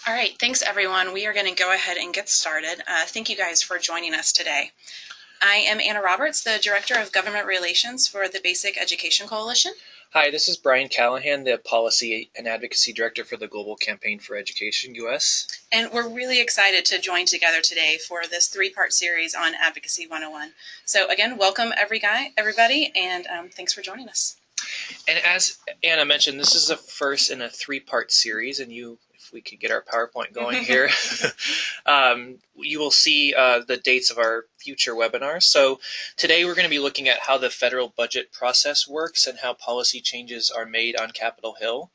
All right, thanks everyone. We are going to go ahead and get started. Thank you guys for joining us today. I am Anna Roberts, the Director of Government Relations for the Basic Education Coalition. Hi, this is Brian Callahan, the Policy and Advocacy Director for the Global Campaign for Education-US. And we're really excited to join together today for this three-part series on Advocacy 101. So again, welcome everybody, and thanks for joining us. And as Anna mentioned, this is the first in a three-part series, and if we could get our PowerPoint going here, you will see the dates of our future webinars. So today we're going to be looking at how the federal budget process works and how policy changes are made on Capitol Hill.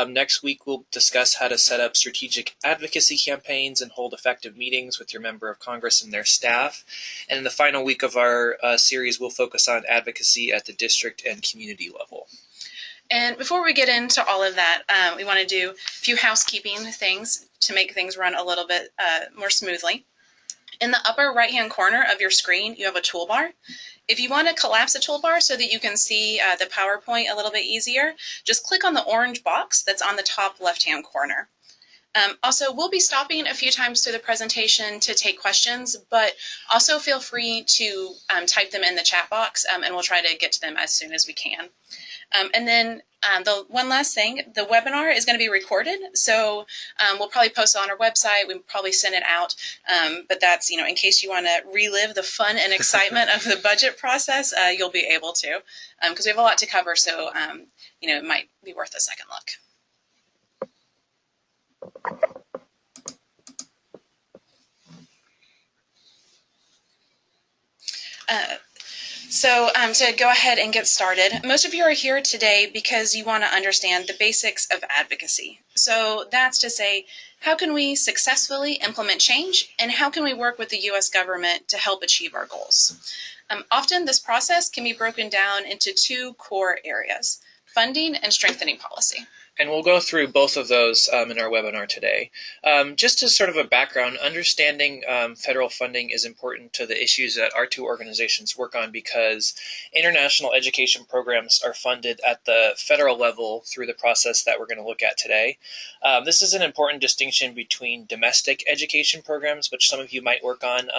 Next week we'll discuss how to set up strategic advocacy campaigns and hold effective meetings with your member of Congress and their staff. And in the final week of our series, we'll focus on advocacy at the district and community level. And before we get into all of that, we want to do a few housekeeping things to make things run a little bit more smoothly. In the upper right-hand corner of your screen, you have a toolbar. If you want to collapse the toolbar so that you can see the PowerPoint a little bit easier, just click on the orange box that's on the top left-hand corner. Also, we'll be stopping a few times through the presentation to take questions, but also feel free to type them in the chat box, and we'll try to get to them as soon as we can. And then the one last thing, the webinar is going to be recorded, so we'll probably post it on our website. We'll probably send it out, but that's, in case you want to relive the fun and excitement of the budget process, you'll be able to, because we have a lot to cover, so, it might be worth a second look. So to go ahead and get started, most of you are here today because you want to understand the basics of advocacy. So that's to say, how can we successfully implement change, and how can we work with the U.S. government to help achieve our goals? Often this process can be broken down into two core areas: funding and strengthening policy. And we'll go through both of those in our webinar today. Just as sort of a background, understanding federal funding is important to the issues that our two organizations work on, because international education programs are funded at the federal level through the process that we're going to look at today. This is an important distinction between domestic education programs, which some of you might work on.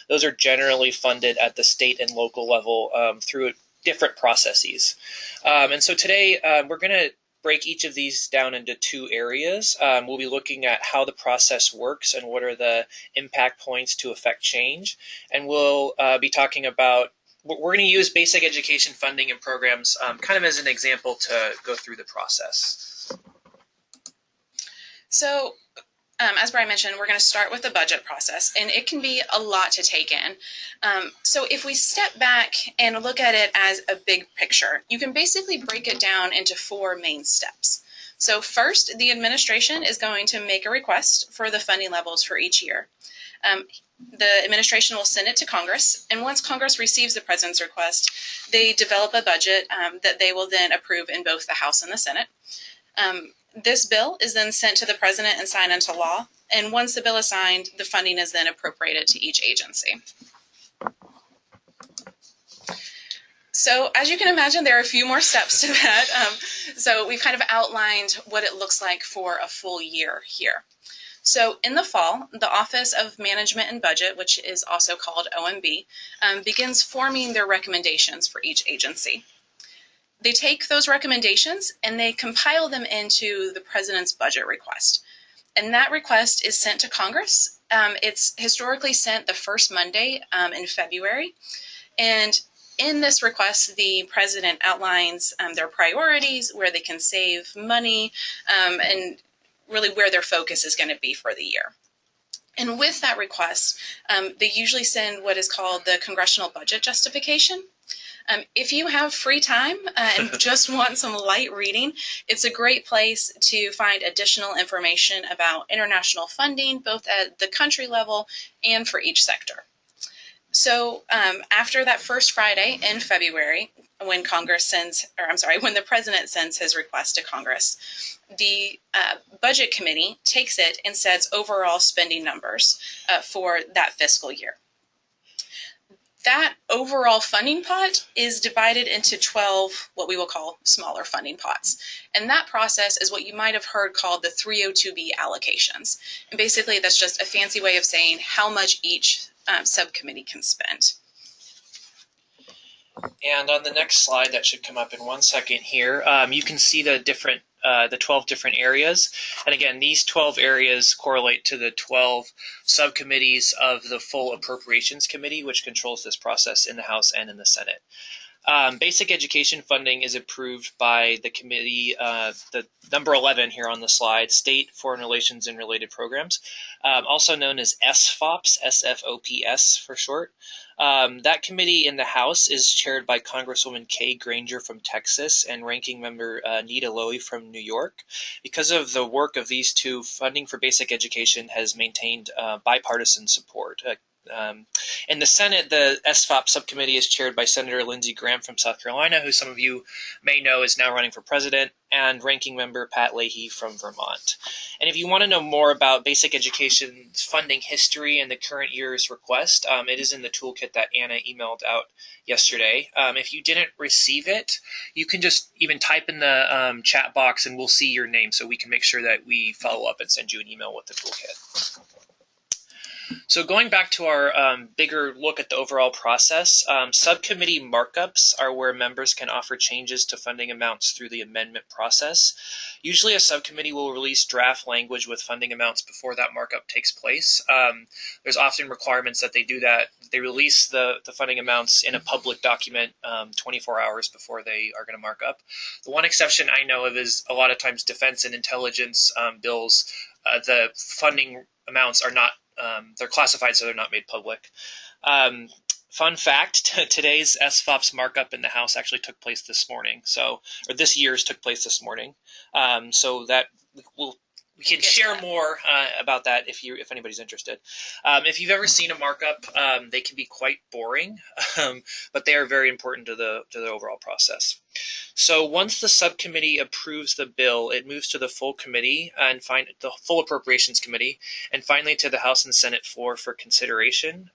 Those are generally funded at the state and local level through different processes. And so today we're going to break each of these down into two areas. We'll be looking at how the process works and what are the impact points to affect change. And we'll be talking about, we're going to use basic education funding and programs kind of as an example to go through the process. So, as Brian mentioned, we're going to start with the budget process, and it can be a lot to take in. So if we step back and look at it as a big picture, you can basically break it down into four main steps. So first, the administration is going to make a request for the funding levels for each year. The administration will send it to Congress, and once Congress receives the president's request, they develop a budget that they will then approve in both the House and the Senate. This bill is then sent to the president and signed into law, and once the bill is signed, the funding is then appropriated to each agency. So as you can imagine, there are a few more steps to that. So we've kind of outlined what it looks like for a full year here. So in the fall, the Office of Management and Budget, which is also called OMB, begins forming their recommendations for each agency. They take those recommendations and they compile them into the president's budget request. And that request is sent to Congress. It's historically sent the first Monday in February. And in this request, the president outlines their priorities, where they can save money, and really where their focus is going to be for the year. And with that request, they usually send what is called the congressional budget justification. If you have free time and just want some light reading, it's a great place to find additional information about international funding, both at the country level and for each sector. So after that first Friday in February, when when the president sends his request to Congress, the budget committee takes it and sets overall spending numbers for that fiscal year. That overall funding pot is divided into 12 what we will call smaller funding pots. And that process is what you might have heard called the 302B allocations. And basically, that's just a fancy way of saying how much each subcommittee can spend. And on the next slide, that should come up in 1 second here, you can see the 12 different areas. And again, these 12 areas correlate to the 12 subcommittees of the full Appropriations Committee, which controls this process in the House and in the Senate. Basic education funding is approved by the committee, the number 11 here on the slide, State, Foreign Relations, and Related Programs, also known as SFOPS, SFOPS for short. That committee in the House is chaired by Congresswoman Kay Granger from Texas and Ranking Member Nita Lowey from New York. Because of the work of these two, funding for basic education has maintained bipartisan support. In the Senate, the SFOP subcommittee is chaired by Senator Lindsey Graham from South Carolina, who some of you may know is now running for president, and Ranking Member Pat Leahy from Vermont. And if you want to know more about basic education funding history and the current year's request, it is in the toolkit that Anna emailed out yesterday. If you didn't receive it, you can just even type in the chat box and we'll see your name so we can make sure that we follow up and send you an email with the toolkit. So going back to our bigger look at the overall process, subcommittee markups are where members can offer changes to funding amounts through the amendment process. Usually a subcommittee will release draft language with funding amounts before that markup takes place. There's often requirements that they do that. They release the funding amounts in a public document 24 hours before they are going to mark up. The one exception I know of is a lot of times defense and intelligence bills, the funding amounts are not they're classified, so they're not made public. Fun fact, today's SFOPS markup in the House actually took place this morning. Or this year's took place this morning. So that we can share more about that if anybody's interested. If you've ever seen a markup, they can be quite boring, but they are very important to the overall process. So once the subcommittee approves the bill, it moves to the full committee and the full Appropriations Committee, and finally to the House and Senate floor for consideration.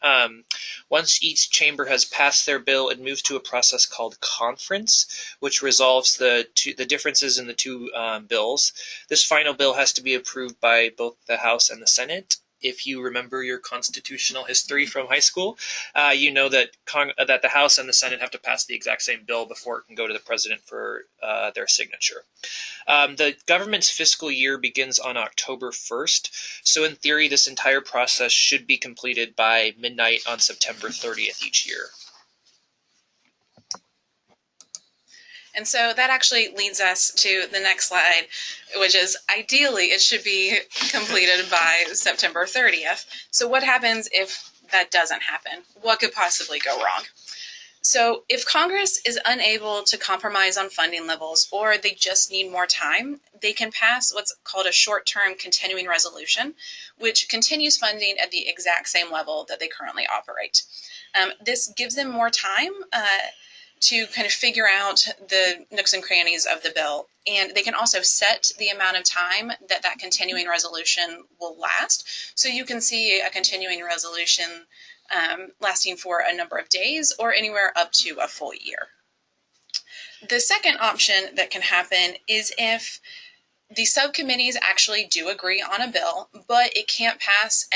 Once each chamber has passed their bill, it moves to a process called conference, which resolves the differences in the two bills. This final bill has to be approved by both the House and the Senate. If you remember your constitutional history from high school, you know that the House and the Senate have to pass the exact same bill before it can go to the president for their signature. The government's fiscal year begins on October 1st, so in theory, this entire process should be completed by midnight on September 30th each year. And so that actually leads us to the next slide, which is ideally it should be completed by September 30th. So what happens if that doesn't happen? What could possibly go wrong? So if Congress is unable to compromise on funding levels or they just need more time, they can pass what's called a short-term continuing resolution, which continues funding at the exact same level that they currently operate. This gives them more time to kind of figure out the nooks and crannies of the bill. And they can also set the amount of time that that continuing resolution will last. So you can see a continuing resolution lasting for a number of days or anywhere up to a full year. The second option that can happen is if the subcommittees actually do agree on a bill, but it can't pass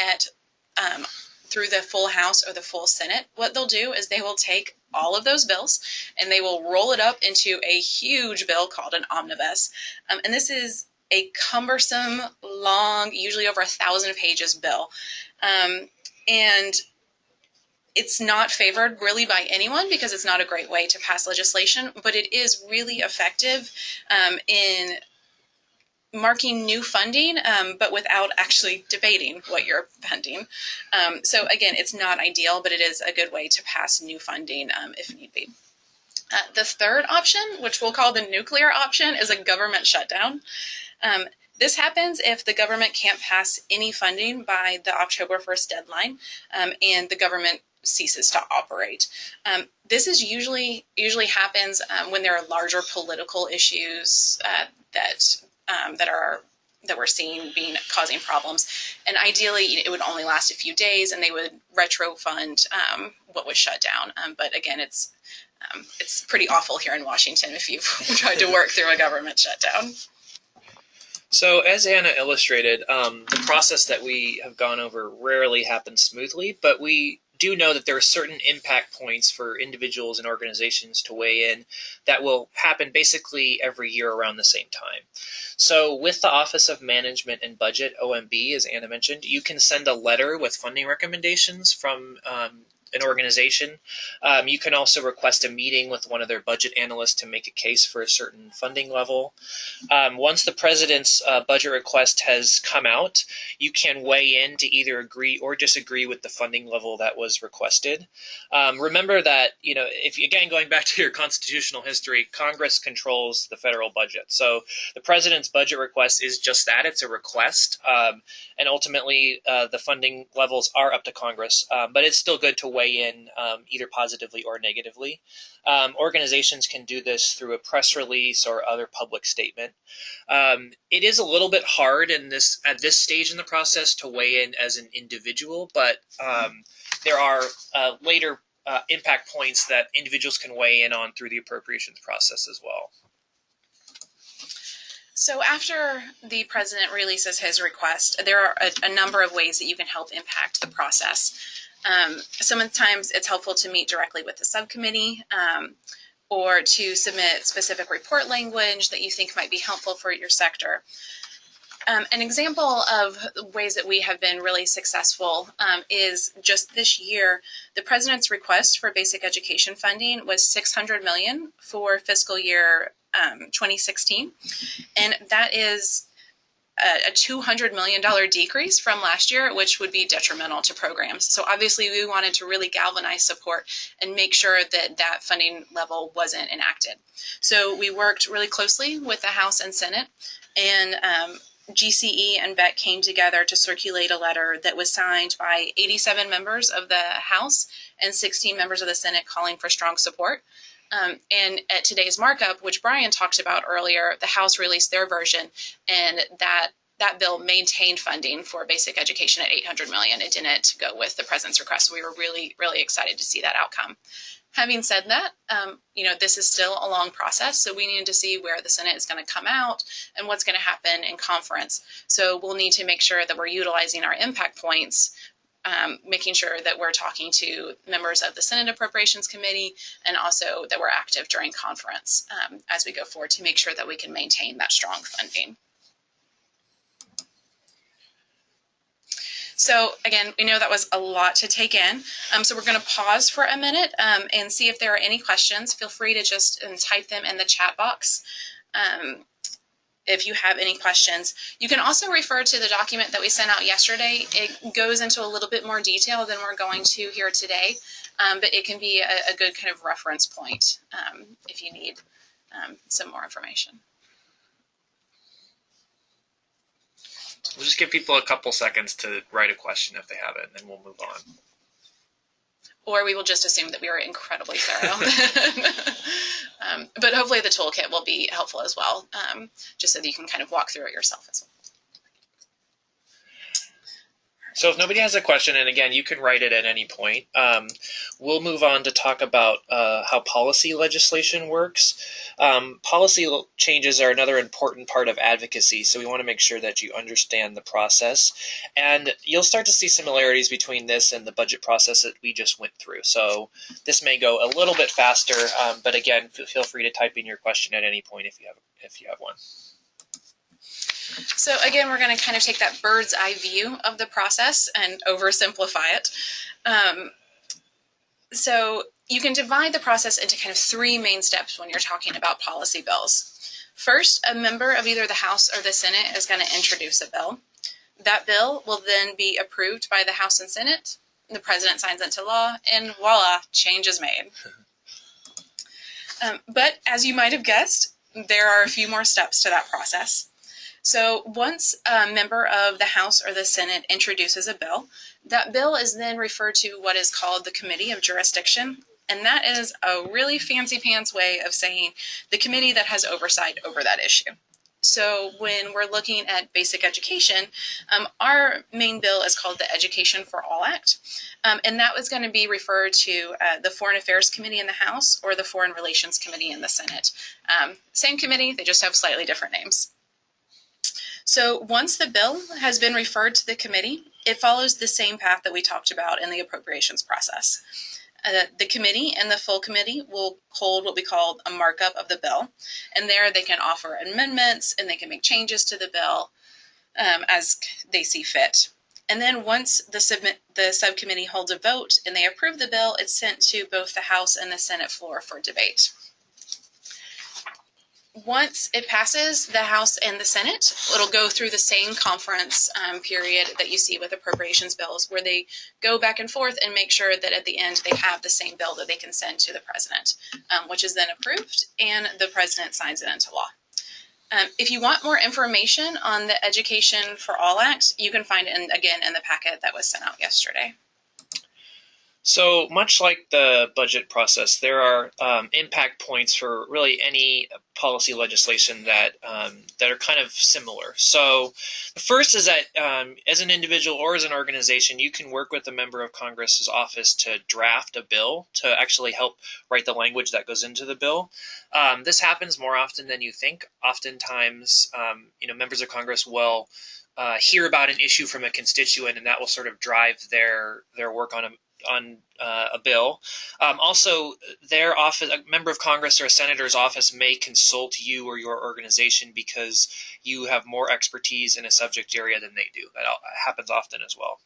through the full House or the full Senate. What they'll do is they will take all of those bills and they will roll it up into a huge bill called an omnibus. And this is a cumbersome, long, usually over 1,000 pages bill. And it's not favored really by anyone because it's not a great way to pass legislation, but it is really effective in marking new funding, but without actually debating what you're funding. So again, it's not ideal, but it is a good way to pass new funding if need be. The third option, which we'll call the nuclear option, is a government shutdown. This happens if the government can't pass any funding by the October 1st deadline and the government ceases to operate. This is usually happens when there are larger political issues that are that we're seeing causing problems. And ideally, it would only last a few days, and they would retro fund what was shut down. But again, it's pretty awful here in Washington if you've tried to work through a government shutdown. So as Anna illustrated, the process that we have gone over rarely happens smoothly, but we do know that there are certain impact points for individuals and organizations to weigh in that will happen basically every year around the same time. So with the Office of Management and Budget, OMB, as Anna mentioned, you can send a letter with funding recommendations from an organization. You can also request a meeting with one of their budget analysts to make a case for a certain funding level. Once the president's budget request has come out, you can weigh in to either agree or disagree with the funding level that was requested. Remember that, if again, going back to your constitutional history, Congress controls the federal budget. So the president's budget request is just that, it's a request. And ultimately, the funding levels are up to Congress, but it's still good to weigh in either positively or negatively. Organizations can do this through a press release or other public statement. It is a little bit hard at this stage in the process to weigh in as an individual, but there are later impact points that individuals can weigh in on through the appropriations process as well. So after the president releases his request, there are a number of ways that you can help impact the process. Sometimes it's helpful to meet directly with the subcommittee or to submit specific report language that you think might be helpful for your sector. An example of ways that we have been really successful is just this year, the president's request for basic education funding was $600 million for fiscal year 2016, and that is a $200 million decrease from last year, which would be detrimental to programs. So obviously we wanted to really galvanize support and make sure that that funding level wasn't enacted. So we worked really closely with the House and Senate, and GCE and BEC came together to circulate a letter that was signed by 87 members of the House and 16 members of the Senate calling for strong support. And at today's markup, which Brian talked about earlier, the House released their version, and that bill maintained funding for basic education at $800 million. It didn't go with the president's request. We were really, really excited to see that outcome. Having said that, this is still a long process, so we need to see where the Senate is going to come out and what's going to happen in conference. So we'll need to make sure that we're utilizing our impact points, making sure that we're talking to members of the Senate Appropriations Committee, and also that we're active during conference as we go forward to make sure that we can maintain that strong funding. So again, we know that was a lot to take in. So we're going to pause for a minute and see if there are any questions. Feel free to just type them in the chat box. If you have any questions. You can also refer to the document that we sent out yesterday. It goes into a little bit more detail than we're going to here today, but it can be a good kind of reference point if you need some more information. We'll just give people a couple seconds to write a question if they have it, and then we'll move on. Or we will just assume that we are incredibly thorough. But hopefully the toolkit will be helpful as well, just so that you can kind of walk through it yourself as well. So if nobody has a question, and again, you can write it at any point, we'll move on to talk about how policy legislation works. Policy changes are another important part of advocacy, so we want to make sure that you understand the process. And you'll start to see similarities between this and the budget process that we just went through. So this may go a little bit faster, but again, feel free to type in your question at any point if you have one. So again, we're going to kind of take that bird's eye view of the process and oversimplify it. So you can divide the process into kind of three main steps when you're talking about policy bills. First, a member of either the House or the Senate is going to introduce a bill. That bill will then be approved by the House and Senate. The president signs into law, and voila, change is made. But as you might have guessed, there are a few more steps to that process. So once a member of the House or the Senate introduces a bill, that bill is then referred to what is called the Committee of Jurisdiction, and that is a really fancy pants way of saying the committee that has oversight over that issue. So when we're looking at basic education, our main bill is called the Education for All Act, and that was going to be referred to the Foreign Affairs Committee in the House or the Foreign Relations Committee in the Senate. Same committee, they just have slightly different names. So once the bill has been referred to the committee, it follows the same path that we talked about in the appropriations process. The committee and the full committee will hold what we call a markup of the bill, and there they can offer amendments and they can make changes to the bill as they see fit. And then once the subcommittee holds a vote and they approve the bill, it's sent to both the House and the Senate floor for debate. Once it passes the House and the Senate, it'll go through the same conference period that you see with appropriations bills, where they go back and forth and make sure that at the end they have the same bill that they can send to the president, which is then approved and the president signs it into law. If you want more information on the Education for All Act, you can find it again in the packet that was sent out yesterday. So much like the budget process, there are impact points for really any policy legislation that are kind of similar. So the first is that as an individual or as an organization, you can work with a member of Congress's office to draft a bill to actually help write the language that goes into the bill. This happens more often than you think. Oftentimes, members of Congress will hear about an issue from a constituent, and that will sort of drive their work on a bill. Also, their office, a member of Congress or a senator's office may consult you or your organization because you have more expertise in a subject area than they do. That happens often as well.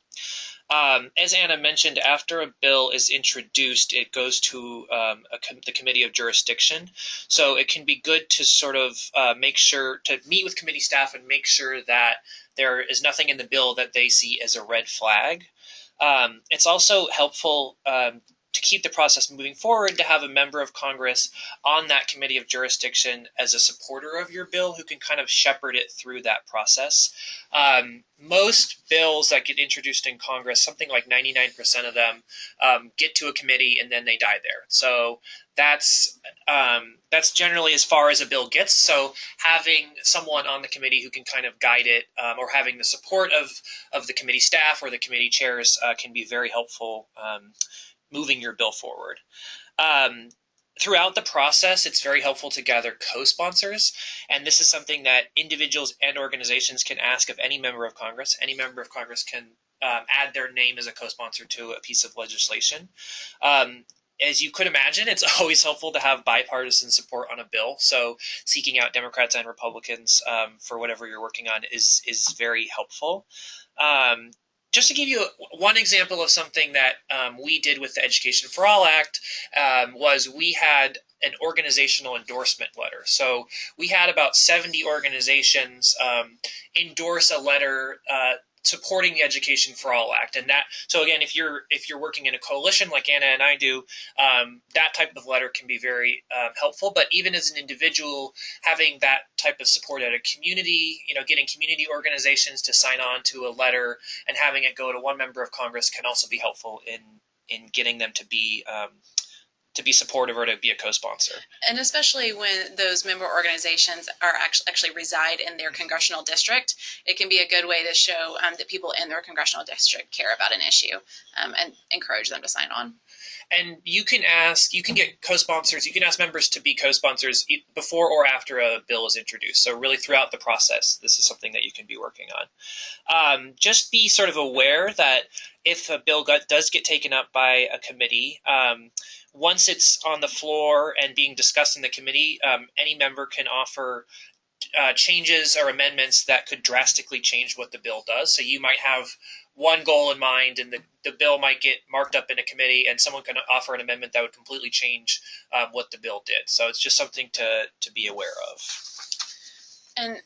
As Anna mentioned, after a bill is introduced, it goes to the Committee of Jurisdiction. So it can be good to sort of make sure to meet with committee staff and make sure that there is nothing in the bill that they see as a red flag. It's also helpful to keep the process moving forward to have a member of Congress on that Committee of Jurisdiction as a supporter of your bill who can kind of shepherd it through that process. Most bills that get introduced in Congress, something like 99% of them, get to a committee and then they die there. So that's generally as far as a bill gets. So having someone on the committee who can kind of guide it, or having the support of the committee staff or the committee chairs can be very helpful moving your bill forward. Throughout the process, it's very helpful to gather co-sponsors, and this is something that individuals and organizations can ask of any member of Congress. Any member of Congress can add their name as a co-sponsor to a piece of legislation. As you could imagine, it's always helpful to have bipartisan support on a bill, so seeking out Democrats and Republicans for whatever you're working on is very helpful. Just to give you one example of something that we did with the Education for All Act was we had an organizational endorsement letter. So we had about 70 organizations endorse a letter supporting the Education for All Act. And that, so again, if you're working in a coalition like Anna and I do, that type of letter can be very helpful. But even as an individual, having that type of support at a community, getting community organizations to sign on to a letter and having it go to one member of Congress can also be helpful in getting them to be supportive or to be a co-sponsor. And especially when those member organizations are actually reside in their congressional district, it can be a good way to show that people in their congressional district care about an issue and encourage them to sign on. And you can get co-sponsors, you can ask members to be co-sponsors before or after a bill is introduced. So really throughout the process, this is something that you can be working on. Just be sort of aware that if a bill does get taken up by a committee, once it's on the floor and being discussed in the committee, any member can offer changes or amendments that could drastically change what the bill does. So you might have one goal in mind and the bill might get marked up in a committee and someone can offer an amendment that would completely change what the bill did. So it's just something to be aware of. And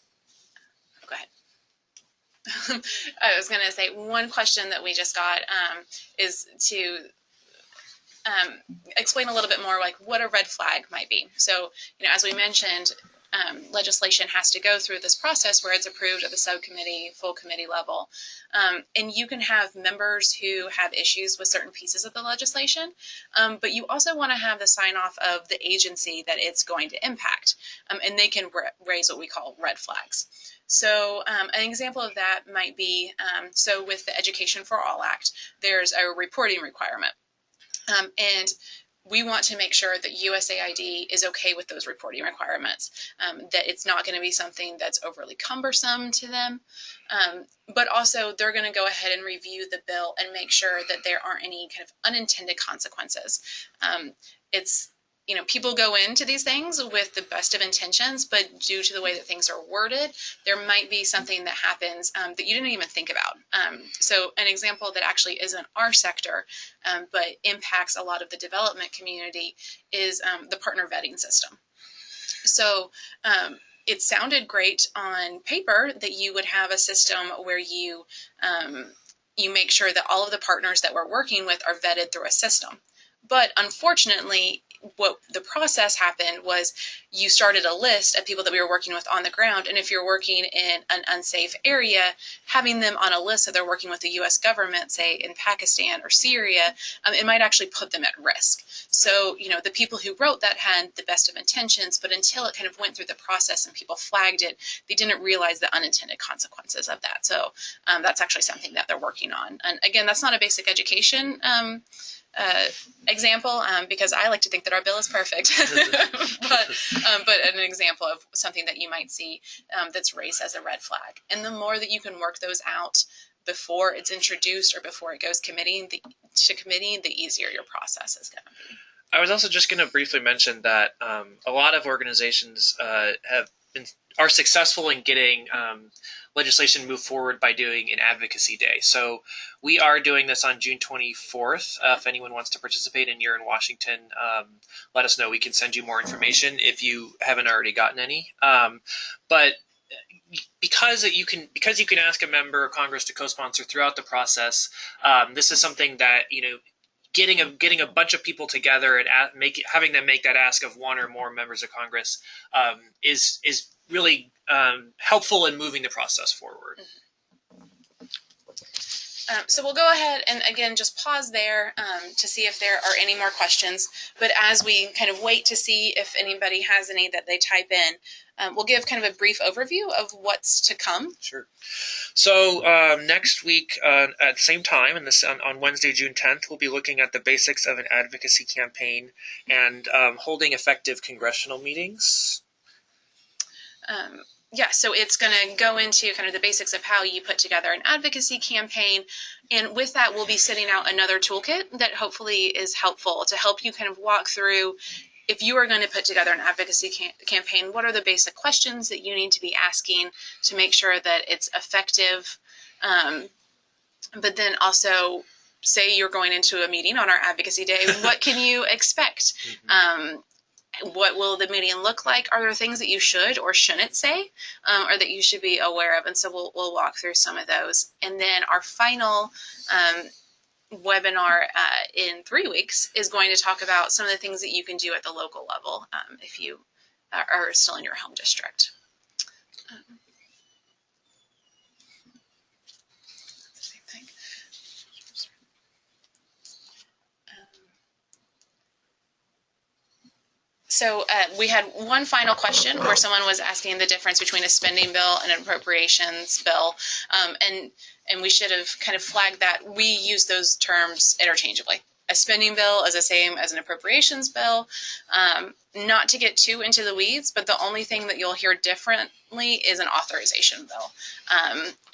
go ahead. I was going to say one question that we just got is to explain a little bit more like what a red flag might be. So, as we mentioned, legislation has to go through this process where it's approved at the subcommittee, full committee level. And you can have members who have issues with certain pieces of the legislation, but you also want to have the sign off of the agency that it's going to impact. And they can raise what we call red flags. So an example of that might be, so with the Education for All Act, there's a reporting requirement. And we want to make sure that USAID is okay with those reporting requirements, that it's not going to be something that's overly cumbersome to them, but also they're going to go ahead and review the bill and make sure that there aren't any kind of unintended consequences. It's people go into these things with the best of intentions, but due to the way that things are worded, there might be something that happens that you didn't even think about. So an example that actually isn't our sector, but impacts a lot of the development community is the partner vetting system. So it sounded great on paper that you would have a system where you make sure that all of the partners that we're working with are vetted through a system. But unfortunately, what the process happened was you started a list of people that we were working with on the ground. And if you're working in an unsafe area, having them on a list so they're working with the U.S. government, say in Pakistan or Syria, it might actually put them at risk. So, the people who wrote that had the best of intentions, but until it kind of went through the process and people flagged it, they didn't realize the unintended consequences of that. So that's actually something that they're working on. And again, that's not a basic education example, because I like to think that our bill is perfect, but an example of something that you might see that's raised as a red flag. And the more that you can work those out before it's introduced or before it goes to committee, the easier your process is going to be. I was also just going to briefly mention that a lot of organizations are successful in getting legislation moved forward by doing an advocacy day. So we are doing this on June 24th. If anyone wants to participate and you're in Washington, let us know. We can send you more information if you haven't already gotten any. But because you can ask a member of Congress to co-sponsor throughout the process, this is something that getting a bunch of people together and having them make that ask of one or more members of Congress is really helpful in moving the process forward. So we'll go ahead and again just pause there to see if there are any more questions. But as we kind of wait to see if anybody has any that they type in, we'll give kind of a brief overview of what's to come. Sure. So next week at the same time, on Wednesday, June 10th, we'll be looking at the basics of an advocacy campaign and holding effective congressional meetings. Yeah, so it's going to go into kind of the basics of how you put together an advocacy campaign. And with that, we'll be sending out another toolkit that hopefully is helpful to help you kind of walk through, if you are going to put together an advocacy campaign, what are the basic questions that you need to be asking to make sure that it's effective. But then also, say you're going into a meeting on our advocacy day, what can you expect? What will the meeting look like? Are there things that you should or shouldn't say, or that you should be aware of? And so we'll walk through some of those. And then our final webinar in 3 weeks is going to talk about some of the things that you can do at the local level if you are still in your home district. Same thing. So we had one final question where someone was asking the difference between a spending bill and an appropriations bill, and we should have kind of flagged that. We use those terms interchangeably. A spending bill is the same as an appropriations bill. Not to get too into the weeds, but the only thing that you'll hear differently is an authorization bill.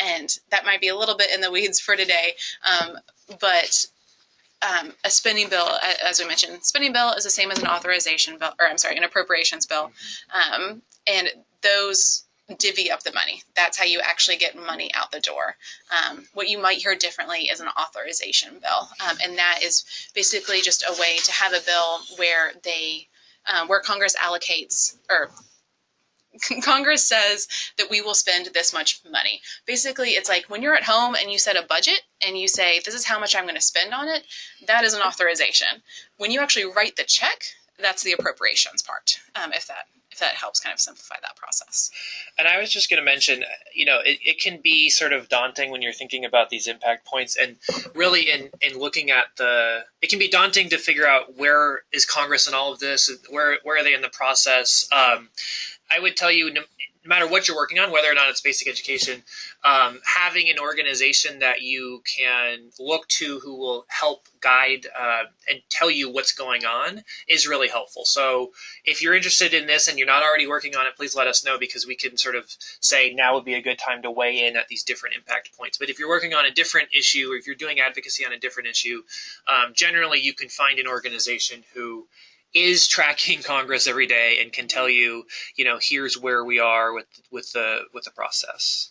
And that might be a little bit in the weeds for today, but a spending bill, as we mentioned, spending bill is the same as an authorization bill, or I'm sorry, an appropriations bill. And those divvy up the money. That's how you actually get money out the door. What you might hear differently is an authorization bill. And that is basically just a way to have a bill where where Congress allocates, or Congress says that we will spend this much money. Basically, it's like when you're at home and you set a budget and you say, this is how much I'm going to spend on it, that is an authorization. When you actually write the check, that's the appropriations part, if if that helps kind of simplify that process. And I was just going to mention, it can be sort of daunting when you're thinking about these impact points, and really in looking at it can be daunting to figure out where is Congress in all of this, where are they in the process. I would tell you, no matter what you're working on, whether or not it's basic education, having an organization that you can look to who will help guide and tell you what's going on is really helpful. So if you're interested in this and you're not already working on it, please let us know, because we can sort of say now would be a good time to weigh in at these different impact points. But if you're working on a different issue, or if you're doing advocacy on a different issue, generally you can find an organization who is tracking Congress every day and can tell you, here's where we are with the process.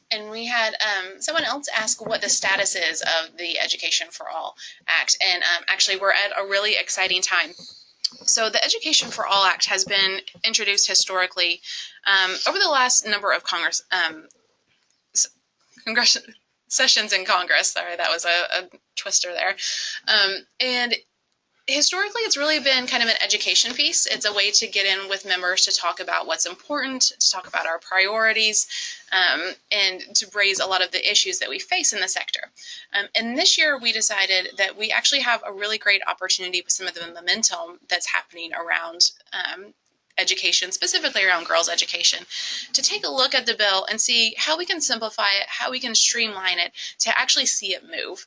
And we had someone else ask what the status is of the Education for All Act, and actually we're at a really exciting time. So the Education for All Act has been introduced historically over the last number of sessions in Congress. Sorry, that was a twister there. And historically, it's really been kind of an education piece. It's a way to get in with members to talk about what's important, to talk about our priorities, and to raise a lot of the issues that we face in the sector. And this year, we decided that we actually have a really great opportunity with some of the momentum that's happening around education, specifically around girls' education, to take a look at the bill and see how we can simplify it, how we can streamline it to actually see it move.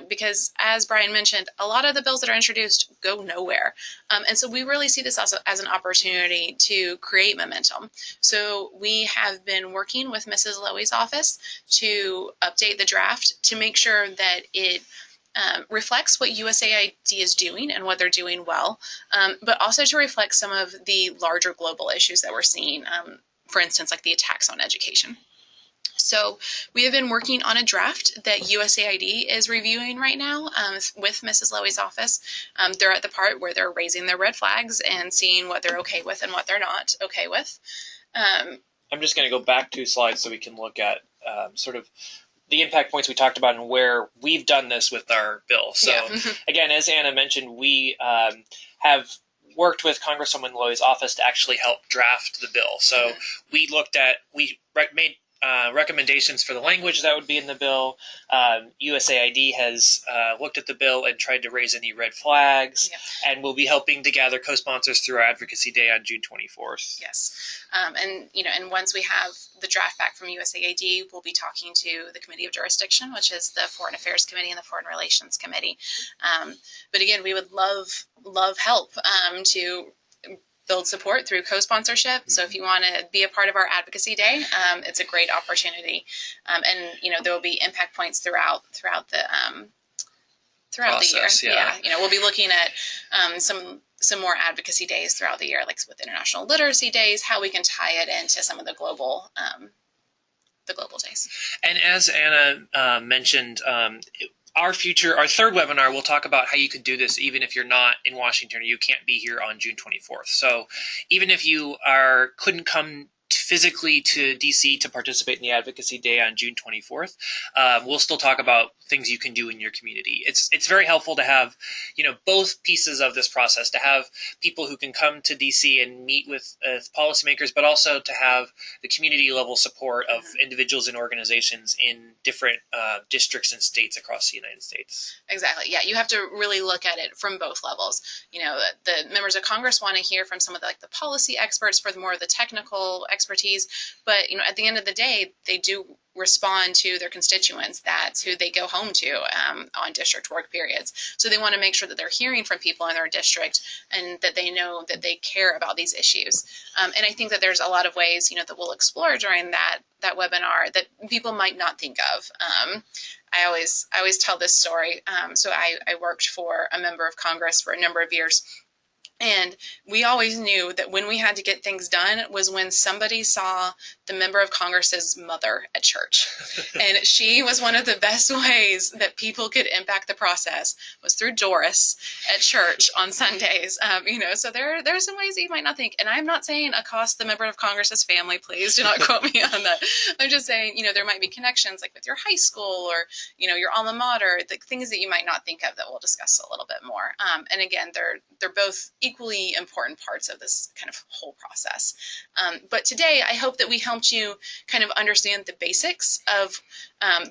Because as Brian mentioned, a lot of the bills that are introduced go nowhere. And so we really see this also as an opportunity to create momentum. So we have been working with Mrs. Lowy's office to update the draft to make sure that it reflects what USAID is doing and what they're doing well, but also to reflect some of the larger global issues that we're seeing, for instance, like the attacks on education. So we have been working on a draft that USAID is reviewing right now with Mrs. Lowy's office. They're at the part where they're raising their red flags and seeing what they're okay with and what they're not okay with. I'm just going to go back 2 slides so we can look at sort of the impact points we talked about and where we've done this with our bill. So again, as Anna mentioned, we have worked with Congresswoman Lowy's office to actually help draft the bill. So we made recommendations for the language that would be in the bill. USAID has looked at the bill and tried to raise any red flags, and we'll be helping to gather co-sponsors through our Advocacy Day on June 24th. Yes, and once we have the draft back from USAID, we'll be talking to the Committee of Jurisdiction, which is the Foreign Affairs Committee and the Foreign Relations Committee. But again, we would love help to build support through co-sponsorship. So if you want to be a part of our Advocacy Day, it's a great opportunity. And there will be impact points throughout the process, the year. Yeah. We'll be looking at some more advocacy days throughout the year, like with International Literacy Days, how we can tie it into some of the global days. And as Anna mentioned, our third webinar, we'll talk about how you can do this even if you're not in Washington or you can't be here on June 24th. So even if you couldn't come physically to DC to participate in the Advocacy Day on June 24th, we'll still talk about things you can do in your community. It's very helpful to have, both pieces of this process, to have people who can come to DC and meet with policymakers, but also to have the community level support of individuals and organizations in different districts and states across the United States. Exactly. Yeah, you have to really look at it from both levels. The members of Congress want to hear from some of the policy experts for more of the technical expertise, but at the end of the day, they do respond to their constituents. That's who they go home to on district work periods. So they want to make sure that they're hearing from people in their district and that they know that they care about these issues. And I think that there's a lot of ways, that we'll explore during that webinar that people might not think of. I always tell this story. So I worked for a member of Congress for a number of years. And we always knew that when we had to get things done was when somebody saw the member of Congress's mother at church. And she was one of the best ways that people could impact the process was through Doris at church on Sundays. So there are some ways that you might not think. And I'm not saying accost the member of Congress's family. Please do not quote me on that. I'm just saying, there might be connections like with your high school or, your alma mater, the things that you might not think of that we'll discuss a little bit more. And again, they're both equally important parts of this kind of whole process. But today, I hope that we helped you kind of understand the basics of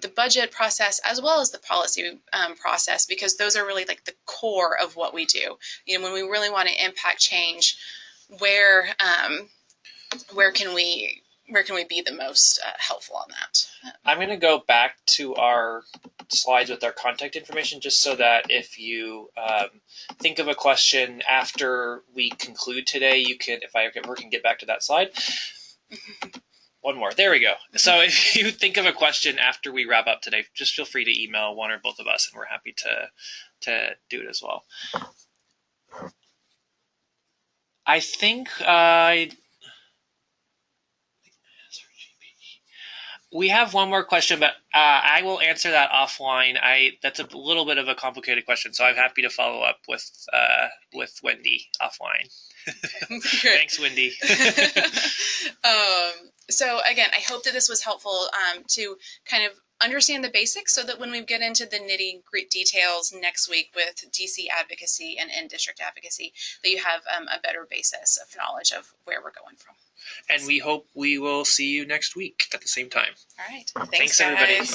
the budget process as well as the policy process, because those are really like the core of what we do. When we really want to impact change, where can we be the most helpful on that? I'm going to go back to our slides with our contact information, just so that if you think of a question after we conclude today, you can, if I ever can get back to that slide. One more. There we go. So if you think of a question after we wrap up today, just feel free to email one or both of us, and we're happy to do it as well. I think we have one more question, but I will answer that offline. That's a little bit of a complicated question, so I'm happy to follow up with Wendy offline. Thanks, Wendy. So again, I hope that this was helpful to kind of understand the basics, so that when we get into the nitty-gritty details next week with DC advocacy and in-district advocacy, that you have a better basis of knowledge of where we're going from. And we hope we will see you next week at the same time. All right. Thanks everybody.